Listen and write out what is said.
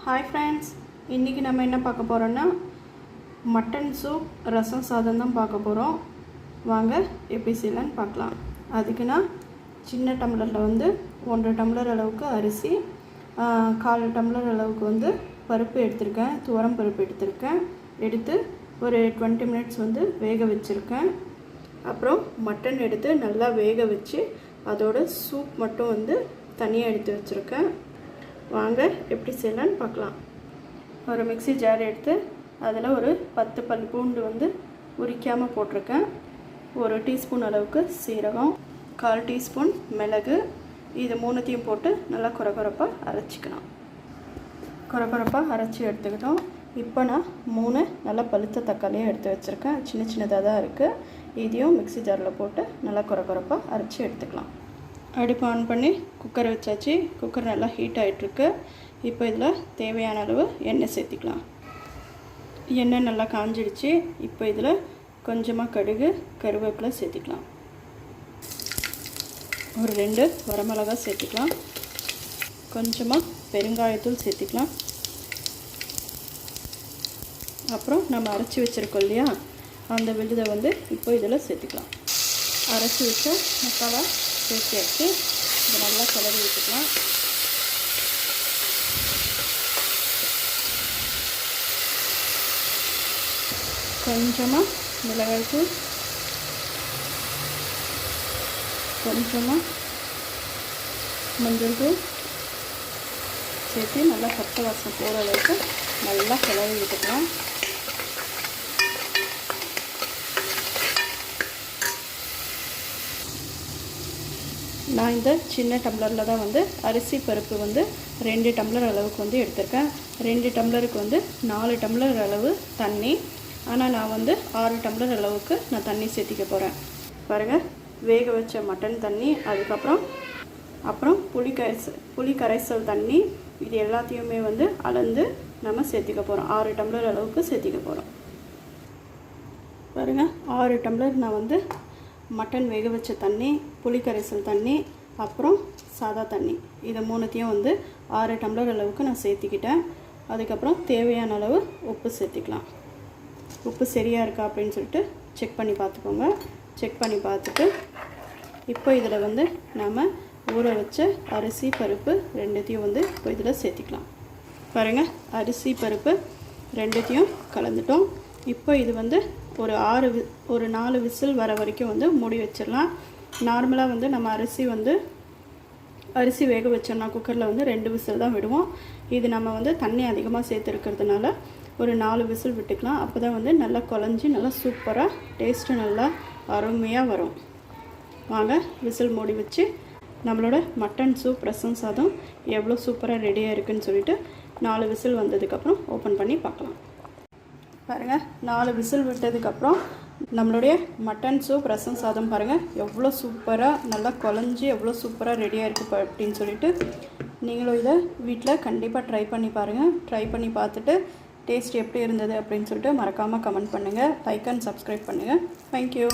Hi friends, இன்றைக்கி நம்ம என்ன பார்க்க போகிறோன்னா மட்டன் சூப் ரசம் சாதம் தான் பார்க்க போகிறோம். வாங்க எப்படி செய்யலான்னு பார்க்கலாம். அதுக்கு நான் சின்ன டம்ளரில் 1.5 டம்ளர் அளவுக்கு அரிசி, 1/4 டம்ளர் அளவுக்கு பருப்பு எடுத்திருக்கேன். துவரம் பருப்பு எடுத்து ஒரு 20 மினிட்ஸ் வேக வச்சுருக்கேன். அப்புறம் மட்டன் எடுத்து நல்லா வேக வச்சு அதோட சூப் மட்டும் தனியாக எடுத்து வச்சுருக்கேன். வாங்க எப்படி செய்யலான்னு பார்க்கலாம். ஒரு மிக்ஸி ஜார் எடுத்து அதில் ஒரு 10 பல் பூண்டு உரிக்காமல் போட்டிருக்கேன். 1 டீஸ்பூன் அளவுக்கு சீரகம், 1/4 டீஸ்பூன் மிளகு, இது மூணுத்தையும் போட்டு நல்லா கொரகொரப்பாக அரைச்சிக்கலாம். கொரகொரப்பாக அரைச்சி எடுத்துக்கிட்டோம். இப்போ நான் 3 நல்லா பழுத்த தக்காளியாக எடுத்து வச்சுருக்கேன். சின்ன சின்னதாக தான் இருக்குது. இதையும் மிக்ஸி ஜாரில் போட்டு நல்லா கொரகொரப்பாக அரைச்சி எடுத்துக்கலாம். அடுப்பு ஆன் பண்ணி குக்கரை வச்சாச்சு. குக்கர் நல்லா ஹீட் ஆகிட்டுருக்கு. இப்போ இதில் தேவையான அளவு எண்ணெய் சேர்த்திக்கலாம். எண்ணெய் நல்லா காஞ்சிடுச்சு. இப்போ இதில் கொஞ்சமாக கடுகு, கருவேப்பிலை சேர்த்திக்கலாம். ஒரு 2 வரமிளகாய் சேர்த்திக்கலாம். கொஞ்சமாக பெருங்காயத்தூள் சேர்த்திக்கலாம். அப்புறம் நம்ம அரைச்சி வச்சுருக்கோம் இல்லையா, அந்த விழுதை இப்போ இதில் சேர்த்திக்கலாம். அரைச்சி வச்ச மசாலா சேர்த்து இதை நல்லா கிளறி விட்டுக்கலாம். கொஞ்சமாக மிளகாய்த்தூள், கொஞ்சமாக மஞ்சள் தூள் சேர்த்து நல்லா பச்சை வாசனை போகிற அளவுக்கு நல்லா கிளறி விட்டுக்கலாம். நான் இந்த சின்ன டம்ளரில் தான் அரிசி பருப்பு 2 டம்ளர் அளவுக்கு எடுத்திருக்கேன். 2 டம்ளருக்கு 4 டம்ளர் அளவு தண்ணி. ஆனால் நான் 6 டம்ளர் அளவுக்கு நான் தண்ணி சேர்த்திக்க போகிறேன். பாருங்கள், வேக வச்ச மட்டன் தண்ணி, அப்புறம் புளி கரைசல் தண்ணி, இது எல்லாத்தையுமே அளந்து நம்ம சேர்த்திக்க போகிறோம். 6 டம்ளர் அளவுக்கு சேர்த்திக்க போகிறோம். பாருங்கள், 6 டம்ளர் நான் மட்டன் வேக வச்ச தண்ணி, புளி கரைசல் தண்ணி, அப்புறம் சாதா தண்ணி, இதை மூணுத்தையும் 6 டம்ளர் அளவுக்கு நான் சேர்த்திக்கிட்டேன். அதுக்கப்புறம் தேவையான அளவு உப்பு சேர்த்திக்கலாம். உப்பு சரியாக இருக்கா அப்படின்னு சொல்லிட்டு செக் பண்ணி பார்த்துக்கோங்க. செக் பண்ணி பார்த்துட்டு இப்போ இதில் நாம் ஊற வச்ச அரிசி பருப்பு ரெண்டுத்தையும் இப்போ இதில் சேர்த்திக்கலாம். பாருங்கள், அரிசி பருப்பு ரெண்டுத்தையும் கலந்துட்டோம். இப்போ இது ஒரு 4 விசில் வர வரைக்கும் மூடி வச்சிடலாம். நார்மலாக நம்ம அரிசி வேக வச்சோம்னா குக்கரில் 2 விசில் தான் விடுவோம். இது நம்ம தண்ணி அதிகமாக சேர்த்துருக்கிறதுனால ஒரு 4 விசில் விட்டுக்கலாம். அப்போ தான் நல்லா குழஞ்சி நல்லா சூப்பராக டேஸ்ட்டு நல்லா அருமையாக வரும். வாங்க விசில் மூடி வச்சு நம்மளோட மட்டன் சூப் ரசம் சாதம் எவ்வளோ சூப்பராக ரெடியாக இருக்குதுன்னு சொல்லிட்டு 4 விசில் வந்ததுக்கப்புறம் ஓப்பன் பண்ணி பார்க்கலாம். பாருங்கள், 4 விசில் விட்டதுக்கப்புறம் நம்மளுடைய மட்டன் சூப் ரசம் சாதம் பாருங்கள் எவ்வளோ சூப்பராக நல்லா குழஞ்சி எவ்வளோ சூப்பராக ரெடியாக இருக்குது அப்படின்னு சொல்லிட்டு நீங்களும் இதை வீட்டில் கண்டிப்பாக ட்ரை பண்ணி பாருங்கள். ட்ரை பண்ணி பார்த்துட்டு டேஸ்ட் எப்படி இருந்தது அப்படின்னு சொல்லிட்டு மறக்காமல் கமெண்ட் பண்ணுங்கள். லைக் அண்ட் சப்ஸ்கிரைப் பண்ணுங்கள். தேங்க்யூ.